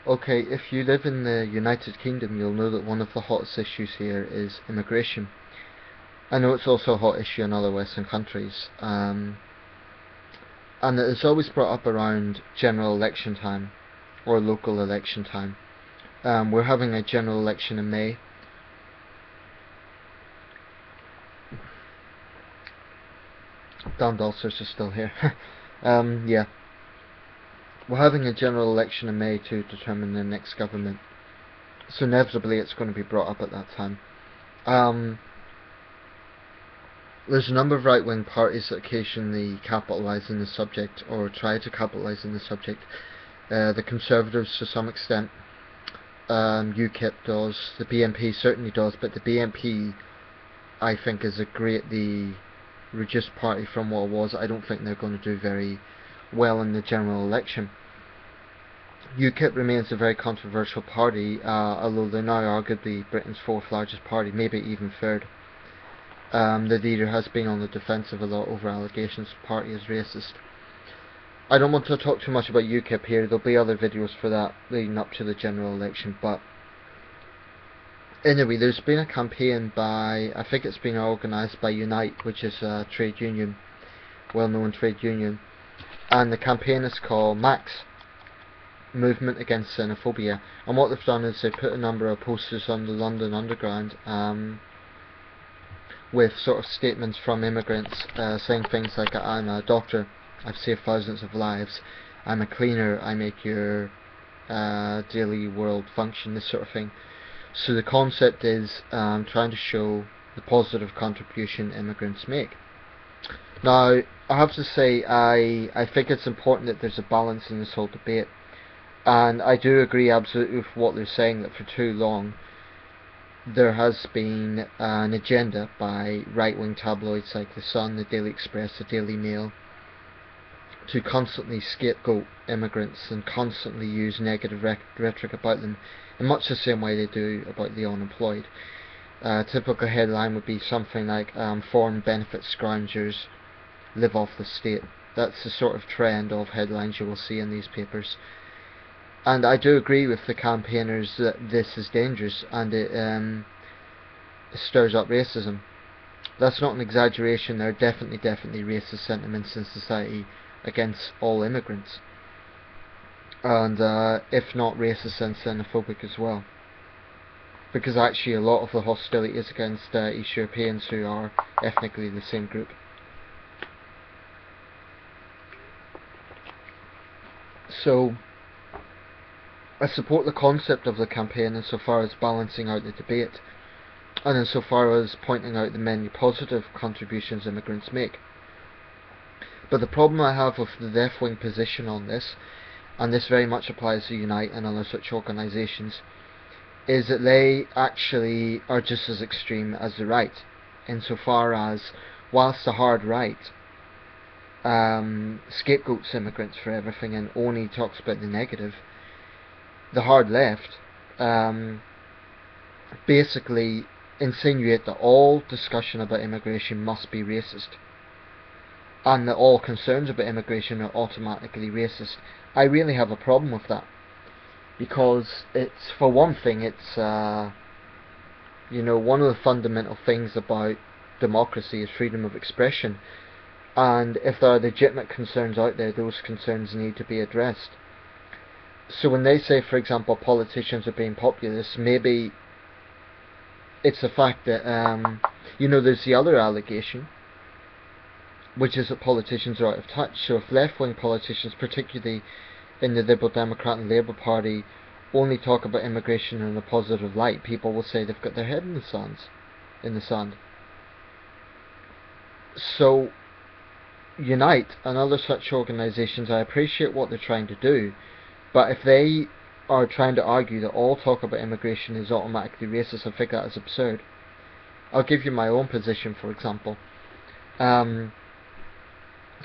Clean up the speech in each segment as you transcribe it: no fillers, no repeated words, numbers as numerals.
Okay, if you live in the United Kingdom, you'll know that one of the hottest issues here is immigration. I know it's also a hot issue in other Western countries, and it is always brought up around general election time or local election time. We're having a general election in May. Damned ulcers are still here. Yeah, we're having a general election in May to determine the next government. So inevitably it's going to be brought up at that time. There's a number of right-wing parties that occasionally capitalise on the subject, or try to capitalise on the subject. The Conservatives to some extent, UKIP does, the BNP certainly does, but the BNP I think is a greatly reduced party from what it was. I don't think they're going to do very well in the general election. UKIP remains a very controversial party, although they're now arguably Britain's fourth largest party, maybe even third. The leader has been on the defensive a lot over allegations the party is racist. I don't want to talk too much about UKIP here, there'll be other videos for that leading up to the general election, but anyway, there's been a campaign by, I think it's been organised by Unite, which is a trade union, well-known trade union, and the campaign is called MAX, Movement Against Xenophobia, and what they've done is they put a number of posters on the London Underground, with sort of statements from immigrants, saying things like, I'm a doctor, I've saved thousands of lives, I'm a cleaner, I make your daily world function, this sort of thing. So the concept is trying to show the positive contribution immigrants make. Now, I have to say, I think it's important that there's a balance in this whole debate, and I do agree absolutely with what they're saying, that for too long there has been an agenda by right-wing tabloids like The Sun, The Daily Express, The Daily Mail, to constantly scapegoat immigrants and constantly use negative rhetoric about them, in much the same way they do about the unemployed. A typical headline would be something like, foreign benefit scroungers live off the state. That's the sort of trend of headlines you will see in these papers. And I do agree with the campaigners that this is dangerous, and it stirs up racism. That's not an exaggeration, there are definitely racist sentiments in society against all immigrants. And if not racist, then xenophobic as well. Because actually a lot of the hostility is against East Europeans who are ethnically the same group. So I support the concept of the campaign insofar as balancing out the debate, and insofar as pointing out the many positive contributions immigrants make. But the problem I have with the left-wing position on this, and this very much applies to Unite and other such organisations, is that they actually are just as extreme as the right, insofar as, whilst the hard right scapegoats immigrants for everything and only talks about the negative, the hard left basically insinuate that all discussion about immigration must be racist, and that all concerns about immigration are automatically racist. I really have a problem with that, because it's, for one thing, it's one of the fundamental things about democracy is freedom of expression, and if there are legitimate concerns out there, those concerns need to be addressed. So when they say, for example, politicians are being populist, maybe it's the fact that there's the other allegation, which is that politicians are out of touch. So if left-wing politicians, particularly in the Liberal Democrat and Labour Party, only talk about immigration in a positive light, people will say they've got their head in the sand. So Unite and other such organisations, I appreciate what they're trying to do, but if they are trying to argue that all talk about immigration is automatically racist, I think that is absurd. I'll give you my own position, for example. I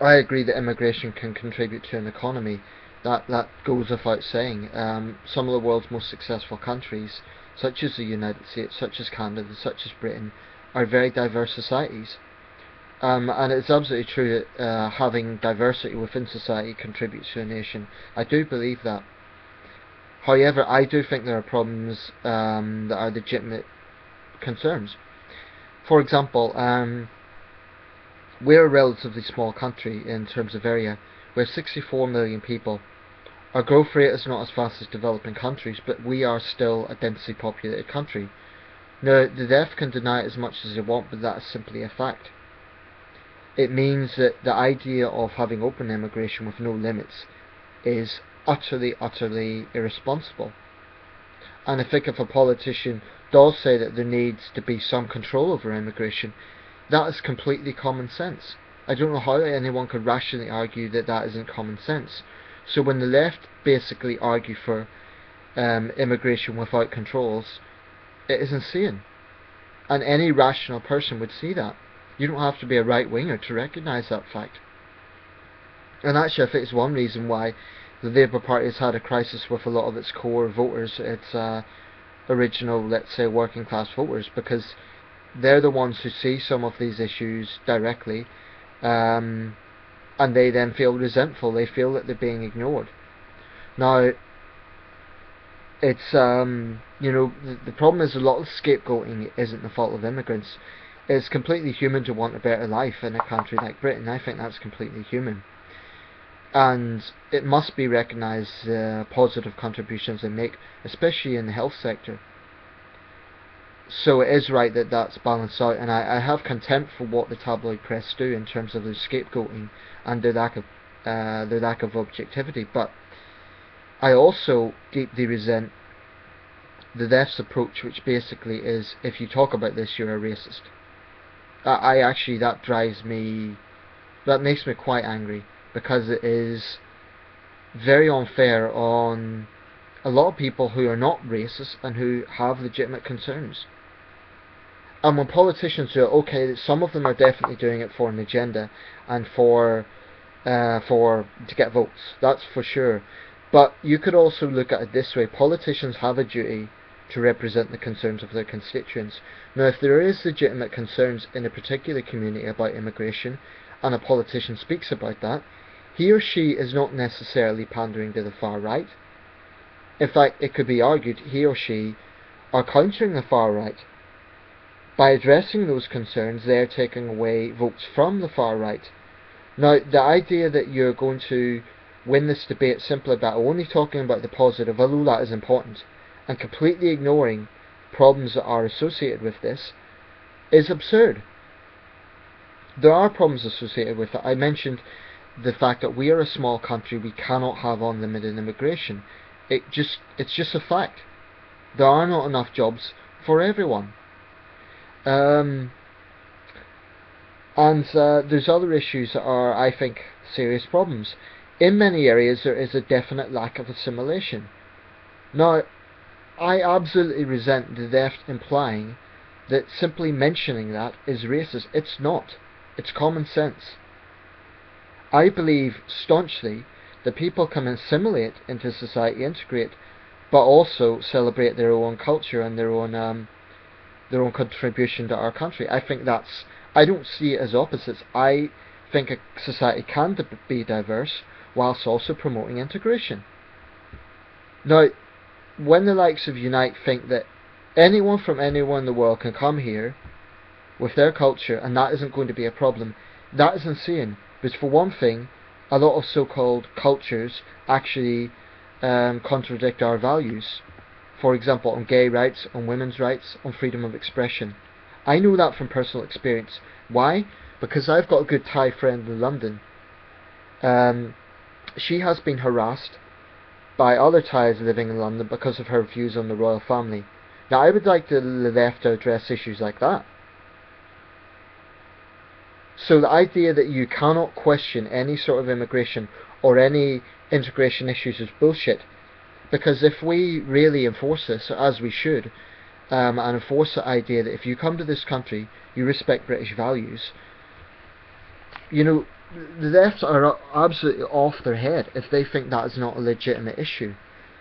agree that immigration can contribute to an economy. That goes without saying. Some of the world's most successful countries, such as the United States, such as Canada, such as Britain, are very diverse societies. And it's absolutely true that having diversity within society contributes to a nation. I do believe that. However, I do think there are problems that are legitimate concerns. For example, we're a relatively small country in terms of area. We're 64 million people. Our growth rate is not as fast as developing countries, but we are still a densely populated country. Now, the left can deny it as much as they want, but that is simply a fact. It means that the idea of having open immigration with no limits is utterly, utterly irresponsible. And I think if a politician does say that there needs to be some control over immigration, that is completely common sense. I don't know how anyone could rationally argue that that isn't common sense. So when the left basically argue for immigration without controls, it is insane. And any rational person would see that. You don't have to be a right-winger to recognise that fact. And actually I think it's one reason why the Labour Party has had a crisis with a lot of its core voters, its original, let's say, working class voters, because they're the ones who see some of these issues directly, and they then feel resentful. They feel that they're being ignored. Now, it's the problem is a lot of scapegoating isn't the fault of immigrants. It's completely human to want a better life in a country like Britain. I think that's completely human, and it must be recognised the positive contributions they make, especially in the health sector. So it is right that that's balanced out, and I have contempt for what the tabloid press do in terms of their scapegoating and their lack of objectivity. But I also deeply resent the left's approach, which basically is, if you talk about this, you're a racist. That makes me quite angry, because it is very unfair on a lot of people who are not racist and who have legitimate concerns. And when politicians do it, okay, some of them are definitely doing it for an agenda and to get votes. That's for sure. But you could also look at it this way: politicians have a duty to represent the concerns of their constituents. Now, if there is legitimate concerns in a particular community about immigration, and a politician speaks about that, he or she is not necessarily pandering to the far right. In fact, it could be argued he or she are countering the far right. By addressing those concerns, they are taking away votes from the far right. Now, the idea that you're going to win this debate simply by only talking about the positive, although that is important, and completely ignoring problems that are associated with this, is absurd. There are problems associated with it. I mentioned the fact that we are a small country. We cannot have unlimited immigration. It's just a fact. There are not enough jobs for everyone. And there's other issues that are, I think, serious problems. In many areas there is a definite lack of assimilation. Now, I absolutely resent the left implying that simply mentioning that is racist. It's not. It's common sense. I believe staunchly that people can assimilate into society, integrate, but also celebrate their own culture and their own contribution to our country. I don't see it as opposites. I think a society can be diverse whilst also promoting integration. Now, when the likes of Unite think that anyone from anywhere in the world can come here with their culture and that isn't going to be a problem, that is insane. Because for one thing, a lot of so-called cultures actually contradict our values. For example, on gay rights, on women's rights, on freedom of expression. I know that from personal experience. Why? Because I've got a good Thai friend in London. She has been harassed by other Thais living in London because of her views on the royal family. Now, I would like the left to address issues like that. So the idea that you cannot question any sort of immigration or any integration issues is bullshit. Because if we really enforce this, as we should, and enforce the idea that if you come to this country, you respect British values, the left are absolutely off their head if they think that is not a legitimate issue.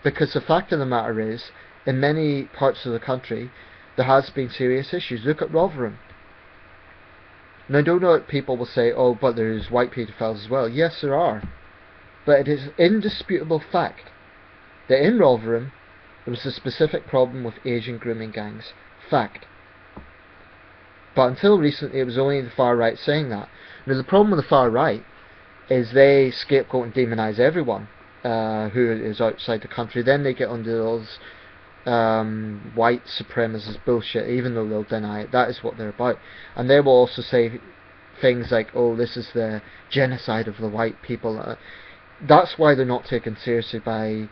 Because the fact of the matter is, in many parts of the country, there has been serious issues. Look at Rotherham. Now, I don't know what people will say, oh, but there's white paedophiles as well. Yes, there are. But it is indisputable fact that in Rotherham there was a specific problem with Asian grooming gangs. Fact. But until recently it was only the far right saying that. Now the problem with the far right is they scapegoat and demonise everyone who is outside the country. Then they get under those white supremacist bullshit, even though they'll deny it. That is what they're about. And they will also say things like, oh, this is the genocide of the white people. That's why they're not taken seriously by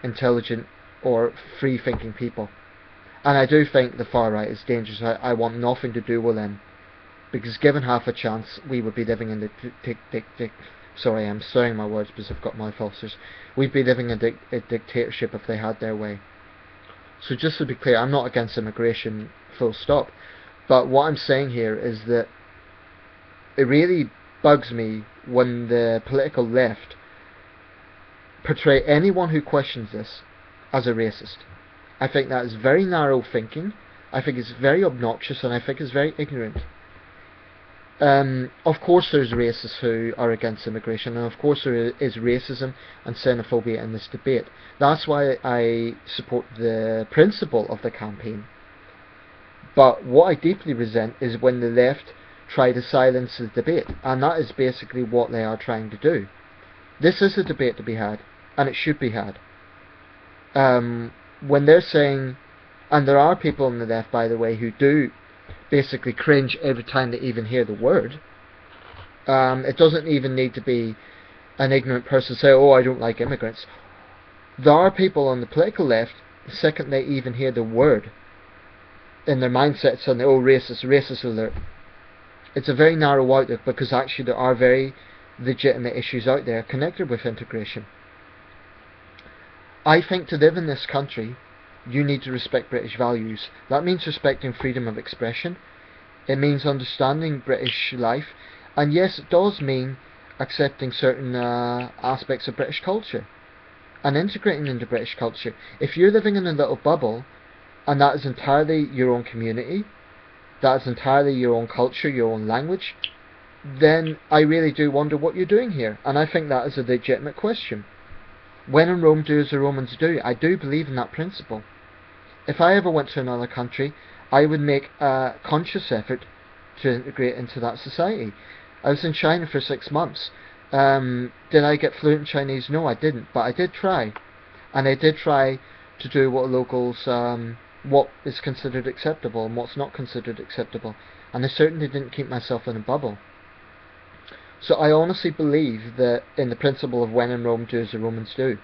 intelligent or free-thinking people. And I do think the far right is dangerous. I want nothing to do with them, because given half a chance, we would be living in the sorry, I'm slurring my words because I've got mouth ulcers. We'd be living in a dictatorship if they had their way. So just to be clear, I'm not against immigration, full stop. But what I'm saying here is that it really bugs me when the political left portray anyone who questions this as a racist. I think that is very narrow thinking, I think it's very obnoxious, and I think it's very ignorant. Of course there's racists who are against immigration, and of course there is racism and xenophobia in this debate. That's why I support the principle of the campaign. But what I deeply resent is when the left try to silence the debate, and that is basically what they are trying to do. This is a debate to be had, and it should be had. When they're saying, and there are people on the left, by the way, who do basically cringe every time they even hear the word. It doesn't even need to be an ignorant person say, oh, I don't like immigrants. There are people on the political left, the second they even hear the word, in their mindset suddenly, oh, racist alert. It's a very narrow outlook, because actually there are very legitimate issues out there connected with integration. I think to live in this country, you need to respect British values. That means respecting freedom of expression. It means understanding British life. And yes, it does mean accepting certain aspects of British culture and integrating into British culture. If you're living in a little bubble, and that is entirely your own community, that is entirely your own culture, your own language, then I really do wonder what you're doing here. And I think that is a legitimate question. When in Rome, do as the Romans do. I do believe in that principle. If I ever went to another country, I would make a conscious effort to integrate into that society. I was in China for 6 months. Did I get fluent in Chinese? No, I didn't, but I did try. And I did try to do what locals, what is considered acceptable and what's not considered acceptable. And I certainly didn't keep myself in a bubble. So I honestly believe that in the principle of when in Rome, do as the Romans do.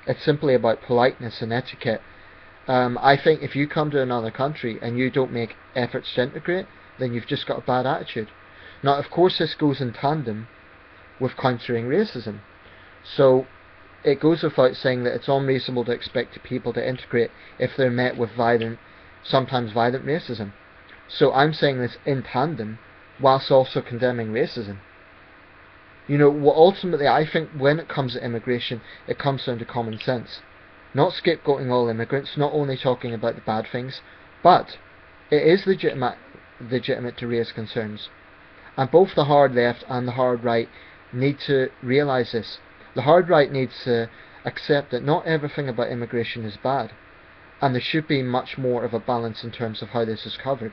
It's simply about politeness and etiquette. I think if you come to another country and you don't make efforts to integrate, then you've just got a bad attitude. Now, of course, this goes in tandem with countering racism. So it goes without saying that it's unreasonable to expect people to integrate if they're met with sometimes violent racism. So I'm saying this in tandem, whilst also condemning racism. You know, ultimately I think when it comes to immigration, it comes down to common sense. Not scapegoating all immigrants, not only talking about the bad things, but it is legitimate to raise concerns. And both the hard left and the hard right need to realise this. The hard right needs to accept that not everything about immigration is bad, and there should be much more of a balance in terms of how this is covered.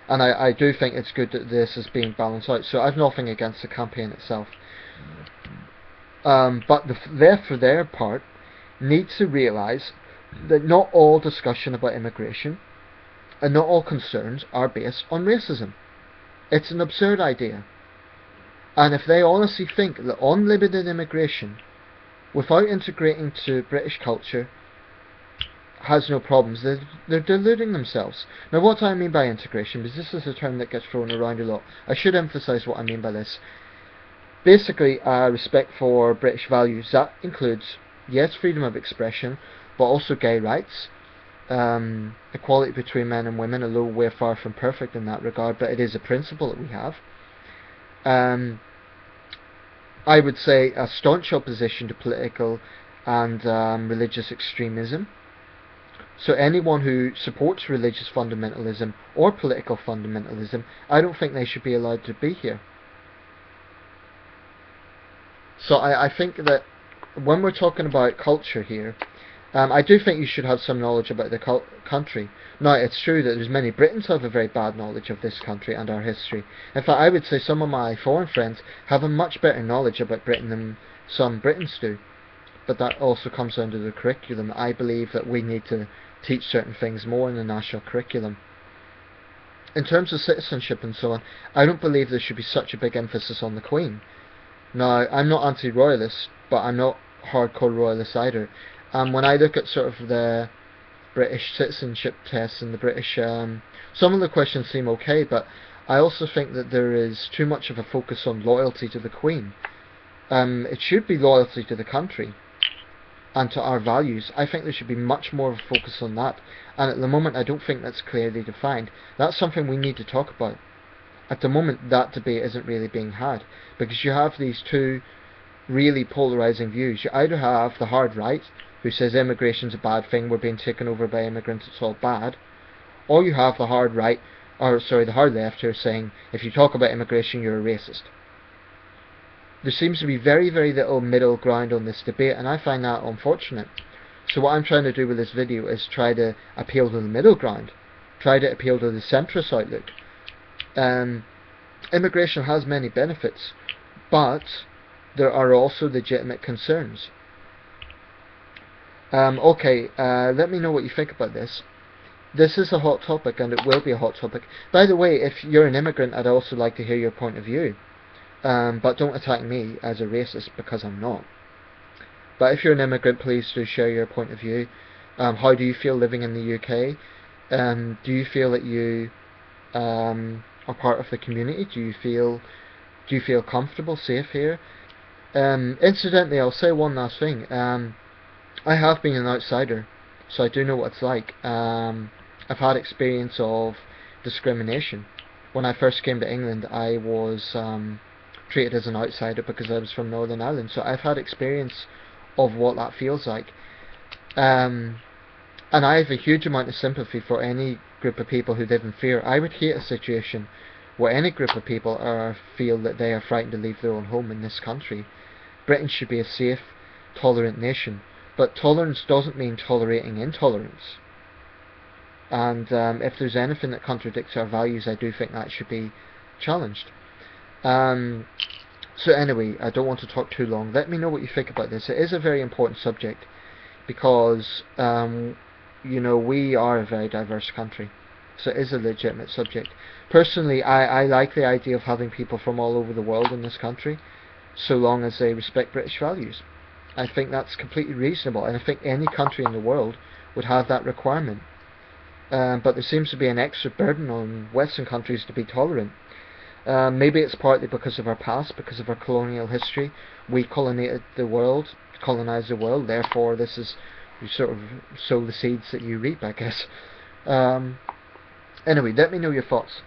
And I do think it's good that this is being balanced out. So I've nothing against the campaign itself. But the left, for their part, need to realise that not all discussion about immigration and not all concerns are based on racism. It's an absurd idea. And if they honestly think that unlimited immigration, without integrating to British culture, has no problems, they're deluding themselves. Now, what do I mean by integration? Because this is a term that gets thrown around a lot. I should emphasise what I mean by this. Basically, respect for British values. That includes, yes, freedom of expression, but also gay rights, equality between men and women, although we're far from perfect in that regard, but it is a principle that we have. I would say a staunch opposition to political and religious extremism. So anyone who supports religious fundamentalism or political fundamentalism, I don't think they should be allowed to be here. So I think that when we're talking about culture here, I do think you should have some knowledge about the country. Now, it's true that there's many Britons who have a very bad knowledge of this country and our history. In fact, I would say some of my foreign friends have a much better knowledge about Britain than some Britons do. But that also comes down to the curriculum. I believe that we need to teach certain things more in the national curriculum. In terms of citizenship and so on, I don't believe there should be such a big emphasis on the Queen. Now, I'm not anti-royalist, but I'm not hardcore royalist either. When I look at sort of the British citizenship tests and the British, some of the questions seem okay, but I also think that there is too much of a focus on loyalty to the Queen. It should be loyalty to the country and to our values. I think there should be much more of a focus on that, and at the moment I don't think that's clearly defined. That's something we need to talk about. At the moment that debate isn't really being had, because you have these two really polarising views. You either have the hard right, who says immigration's a bad thing, we're being taken over by immigrants, it's all bad, or you have the hard right, the hard left, who are saying if you talk about immigration you're a racist. There seems to be very, very little middle ground on this debate, and I find that unfortunate. So what I'm trying to do with this video is try to appeal to the middle ground, try to appeal to the centrist outlook. Immigration has many benefits, but there are also legitimate concerns. Let me know what you think about this. This is a hot topic, and it will be a hot topic. By the way, if you're an immigrant, I'd also like to hear your point of view. But don't attack me as a racist, because I'm not. But if you're an immigrant, please do share your point of view. How do you feel living in the UK? Do you feel that you are part of the community? Do you feel comfortable, safe here? Incidentally, I'll say one last thing. I have been an outsider, so I do know what it's like. I've had experience of discrimination. When I first came to England, I was treated as an outsider because I was from Northern Ireland, so I've had experience of what that feels like. And I have a huge amount of sympathy for any group of people who live in fear. I would hate a situation where any group of people feel that they are frightened to leave their own home in this country. Britain should be a safe, tolerant nation, but tolerance doesn't mean tolerating intolerance. And if there's anything that contradicts our values, I do think that should be challenged. So anyway, I don't want to talk too long. Let me know what you think about this. It is a very important subject because we are a very diverse country, so it is a legitimate subject. Personally, I like the idea of having people from all over the world in this country, so long as they respect British values. I think that's completely reasonable, and I think any country in the world would have that requirement. But there seems to be an extra burden on Western countries to be tolerant. Maybe it's partly because of our past, because of our colonial history. We colonized the world, therefore this is, you sort of sow the seeds that you reap, I guess. Anyway, let me know your thoughts.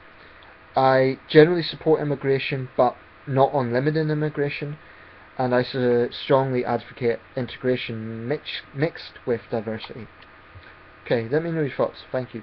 I generally support immigration, but not unlimited immigration, and I strongly advocate integration mixed with diversity. Okay, let me know your thoughts. Thank you.